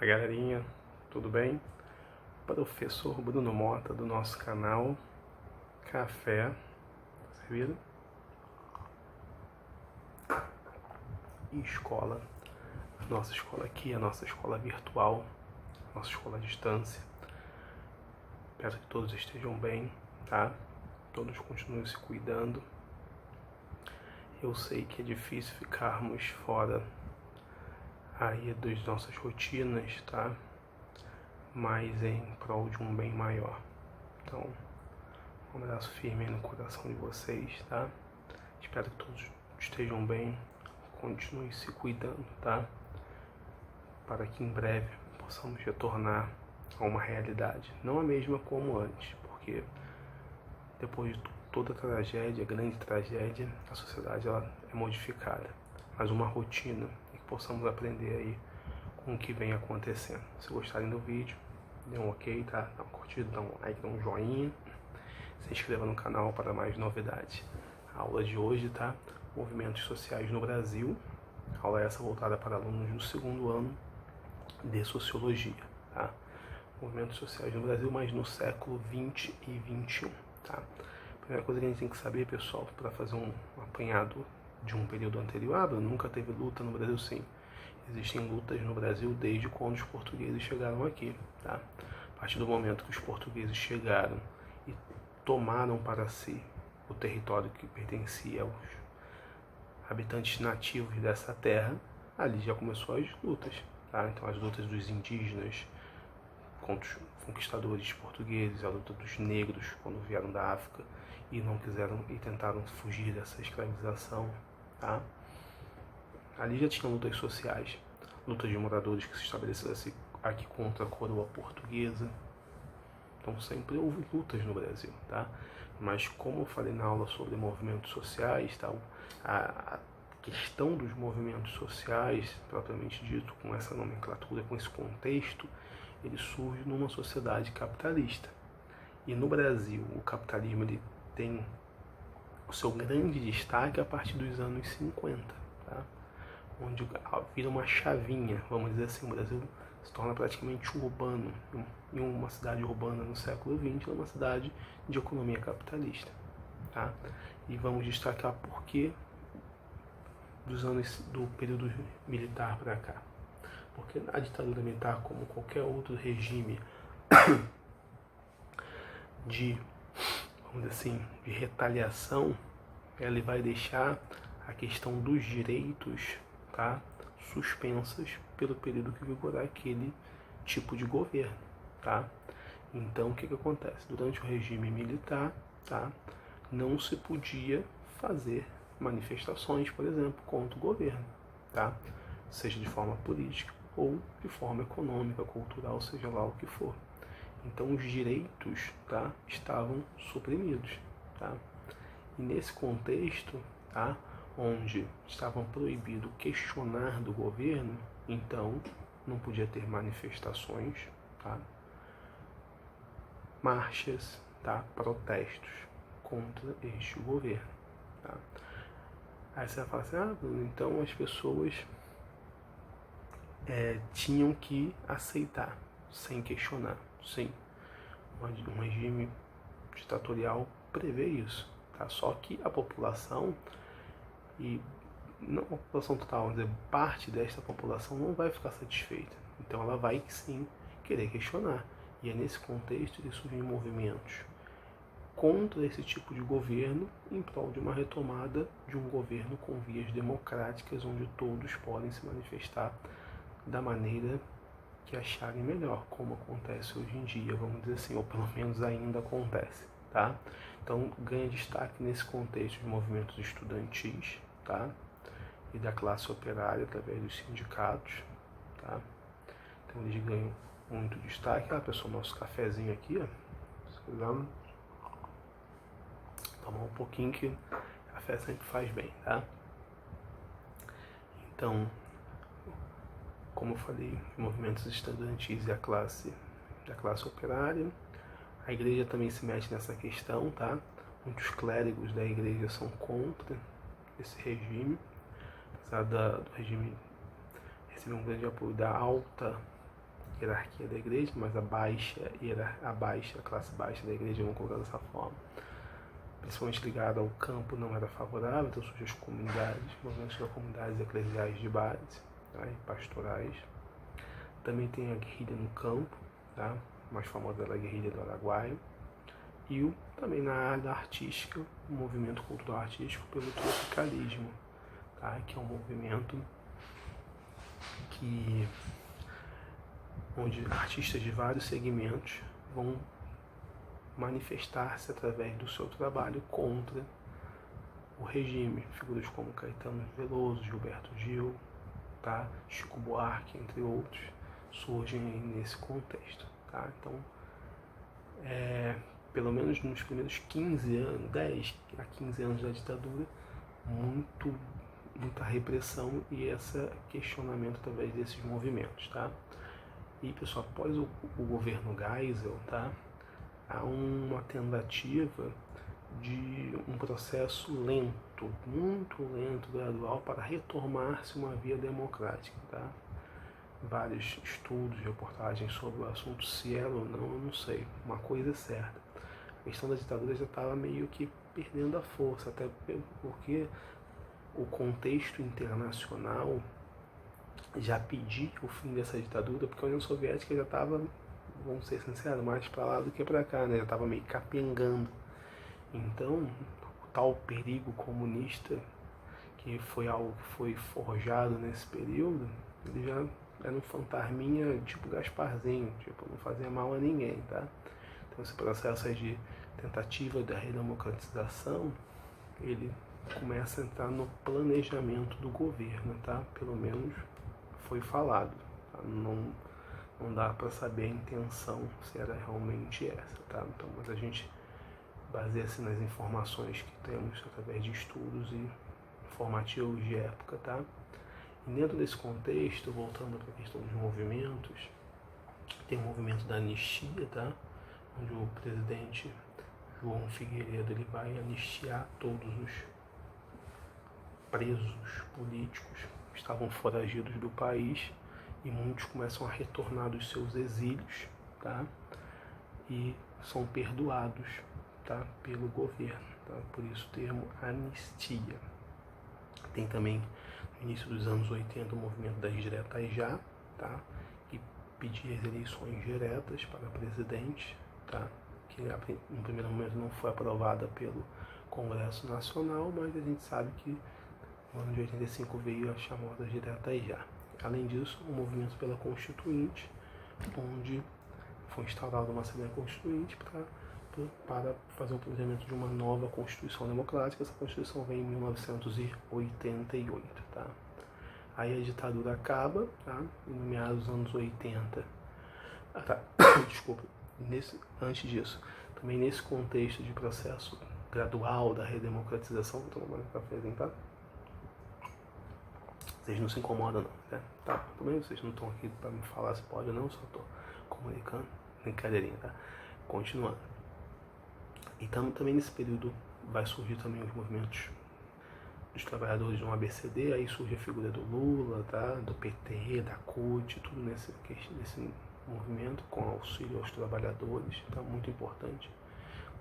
Fala galerinha, tudo bem? Professor Bruno Mota do nosso canal Café Servido e Escola. A nossa escola aqui, a nossa escola virtual, a nossa escola à distância. Espero que todos estejam bem, tá? Todos continuem se cuidando. Eu sei que é difícil ficarmos fora aí das nossas rotinas, tá? Mas em prol de um bem maior. Então, um abraço firme no coração de vocês, tá? Espero que todos estejam bem, continuem se cuidando, tá? Para que em breve possamos retornar a uma realidade, não a mesma como antes, porque depois de toda tragédia, grande tragédia, a sociedade ela é modificada, mas uma rotina e que possamos aprender aí com o que vem acontecendo. Se gostarem do vídeo, dê um ok, tá? Dá uma curtida, dá um like, dá um joinha. Se inscreva no canal para mais novidades. A aula de hoje, tá? Movimentos sociais no Brasil. A aula é essa voltada para alunos do segundo ano de Sociologia, tá? Movimentos sociais no Brasil, mas no século 20 e 21, tá? Primeira coisa que a gente tem que saber, pessoal, para fazer um apanhado de um período anterior, nunca teve luta no Brasil, sim. Existem lutas no Brasil desde quando os portugueses chegaram aqui, tá? A partir do momento que os portugueses chegaram e tomaram para si o território que pertencia aos habitantes nativos dessa terra, ali já começou as lutas, tá? Então as lutas dos indígenas contra os conquistadores portugueses, a luta dos negros quando vieram da África e não quiseram e tentaram fugir dessa escravização, tá? Ali já tinha lutas sociais, lutas de moradores que se estabeleceram aqui contra a coroa portuguesa. Então sempre houve lutas no Brasil, tá? Mas como eu falei na aula sobre movimentos sociais, tá? A questão dos movimentos sociais, propriamente dito, com essa nomenclatura, com esse contexto, ele surge numa sociedade capitalista. E no Brasil, o capitalismo ele tem o seu grande destaque a partir dos anos 50, tá? Onde vira uma chavinha, vamos dizer assim, o Brasil se torna praticamente urbano. Em uma cidade urbana no século XX, é uma cidade de economia capitalista, tá? E vamos destacar por que do período militar para cá. Porque a ditadura militar, como qualquer outro regime de, vamos dizer assim, de retaliação, ele vai deixar a questão dos direitos, tá, suspensas pelo período que vigorar aquele tipo de governo, tá? Então, o que acontece? Durante o regime militar, tá, não se podia fazer manifestações, por exemplo, contra o governo, tá? Seja de forma política ou de forma econômica, cultural, seja lá o que for. Então, os direitos, tá, estavam suprimidos, tá? E nesse contexto, tá, onde estavam proibido questionar do governo, então não podia ter manifestações, tá, marchas, tá, protestos contra este governo, tá? Aí você vai falar assim, Bruno, então as pessoas tinham que aceitar, sem questionar. Sim, um regime ditatorial prevê isso, tá? Só que a população, e não a população total, vamos dizer, parte desta população não vai ficar satisfeita. Então ela vai sim querer questionar. E é nesse contexto que surgem movimentos contra esse tipo de governo em prol de uma retomada de um governo com vias democráticas, onde todos podem se manifestar da maneira que acharem melhor, como acontece hoje em dia, vamos dizer assim, ou pelo menos ainda acontece, tá? Então ganha destaque nesse contexto de movimentos estudantis, tá? E da classe operária através dos sindicatos, tá? Então eles ganham muito destaque. Pessoal, nosso cafezinho aqui, ó, se quiser tomar um pouquinho que café sempre faz bem, tá? Então, como eu falei, movimentos estudantis e a classe operária. A igreja também se mete nessa questão, tá? Muitos clérigos da igreja são contra esse regime, apesar do regime receber um grande apoio da alta hierarquia da igreja, mas a classe baixa da igreja, vamos colocar dessa forma, principalmente ligada ao campo, não era favorável. Então surgiu as comunidades, movimentos das comunidades eclesiais de base, tá, e pastorais. Também tem a guerrilha no campo, tá, mais famosa era a guerrilha do Araguaia. E também na área artística, o movimento cultural artístico pelo tropicalismo, tá, que é um movimento onde artistas de vários segmentos vão manifestar-se através do seu trabalho contra o regime. Figuras como Caetano Veloso, Gilberto Gil, tá, Chico Buarque, entre outros, surgem aí nesse contexto. Tá? Então, pelo menos nos primeiros 15 anos, 10 a 15 anos da ditadura, muita repressão e esse questionamento através desses movimentos. Tá? E, pessoal, após o governo Geisel, tá, há uma tentativa de um processo lento, muito lento, gradual, para retomar-se uma via democrática. Tá? Vários estudos, reportagens sobre o assunto, se era ou não, eu não sei. Uma coisa é certa, a questão da ditadura já estava meio que perdendo a força, até porque o contexto internacional já pediu o fim dessa ditadura, porque a União Soviética já estava, vamos ser sinceros, mais para lá do que para cá, né? Já estava meio capengando. Então, o tal perigo comunista, que foi algo que foi forjado nesse período, ele já era um fantasminha tipo Gasparzinho, tipo, não fazia mal a ninguém, tá? Então, esse processo aí de tentativa da redemocratização, ele começa a entrar no planejamento do governo, tá? Pelo menos foi falado, tá? Não dá para saber a intenção, se era realmente essa, tá? Então, mas a gente baseia-se nas informações que temos através de estudos e informativos de época, tá? E dentro desse contexto, voltando para a questão dos movimentos, tem o movimento da anistia, tá? Onde o presidente João Figueiredo ele vai anistiar todos os presos políticos que estavam foragidos do país, e muitos começam a retornar dos seus exílios, tá? E são perdoados, tá, pelo governo, tá? Por isso o termo anistia. Tem também, no início dos anos 80, o movimento das diretas já, tá? Que pedia as eleições diretas para presidente, tá? Que no primeiro momento não foi aprovada pelo Congresso Nacional, mas a gente sabe que no ano de 85 veio a chamada diretas já. Além disso, o movimento pela Constituinte, onde foi instaurada uma Assembleia Constituinte para fazer o planejamento de uma nova Constituição Democrática. Essa Constituição vem em 1988, tá? Aí a ditadura acaba, tá? Em meados dos anos 80. Desculpa. Antes disso, também nesse contexto de processo gradual da redemocratização, vou tomar mais cafezinho, tá? Vocês não se incomodam não, né? Tá, tudo bem? Vocês não estão aqui para me falar se pode ou não, só estou comunicando. Brincadeirinha, tá? Continuando. E também nesse período vai surgir também os movimentos dos trabalhadores do ABCD, aí surge a figura do Lula, tá? Do PT, da CUT, tudo nesse movimento com auxílio aos trabalhadores, tá? Muito importante.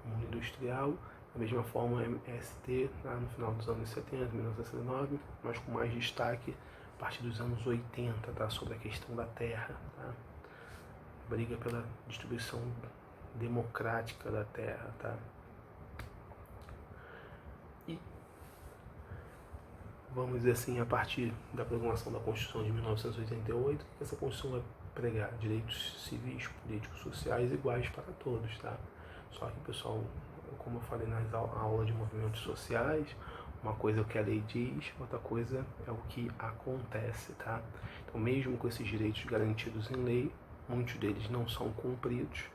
O mundo industrial, da mesma forma, MST, tá? No final dos anos 70, 1969, mas com mais destaque a partir dos anos 80, tá? Sobre a questão da terra, tá? Briga pela distribuição democrática da terra, tá? E vamos dizer assim, a partir da proclamação da Constituição de 1988, essa Constituição vai pregar direitos civis, políticos, sociais iguais para todos, tá? Só que, pessoal, como eu falei nas aulas de movimentos sociais, uma coisa é o que a lei diz, outra coisa é o que acontece, tá? Então, mesmo com esses direitos garantidos em lei, muitos deles não são cumpridos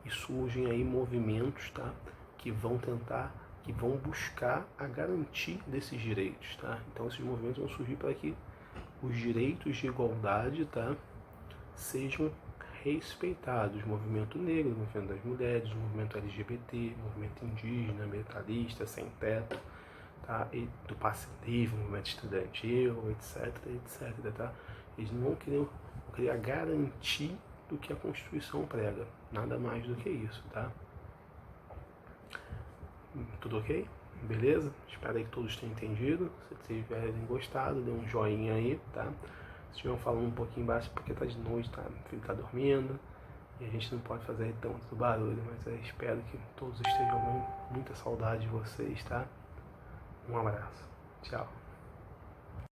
e surgem aí movimentos, tá? Que vão buscar a garantia desses direitos, tá? Então, esses movimentos vão surgir para que os direitos de igualdade, tá? Sejam respeitados. Movimento negro, movimento das mulheres, movimento LGBT, movimento indígena, ambientalista, sem teto, tá? E do passe livre, movimento estudantil, etc, tá? Eles não queriam garantir do que a Constituição prega. Nada mais do que isso, tá? Tudo ok? Beleza? Espero aí que todos tenham entendido. Se tiverem gostado, dê um joinha aí, tá? Se estiverem falando um pouquinho baixo porque tá de noite, tá? O filho tá dormindo e a gente não pode fazer tanto barulho, mas eu espero que todos estejam bem. Muita saudade de vocês, tá? Um abraço. Tchau.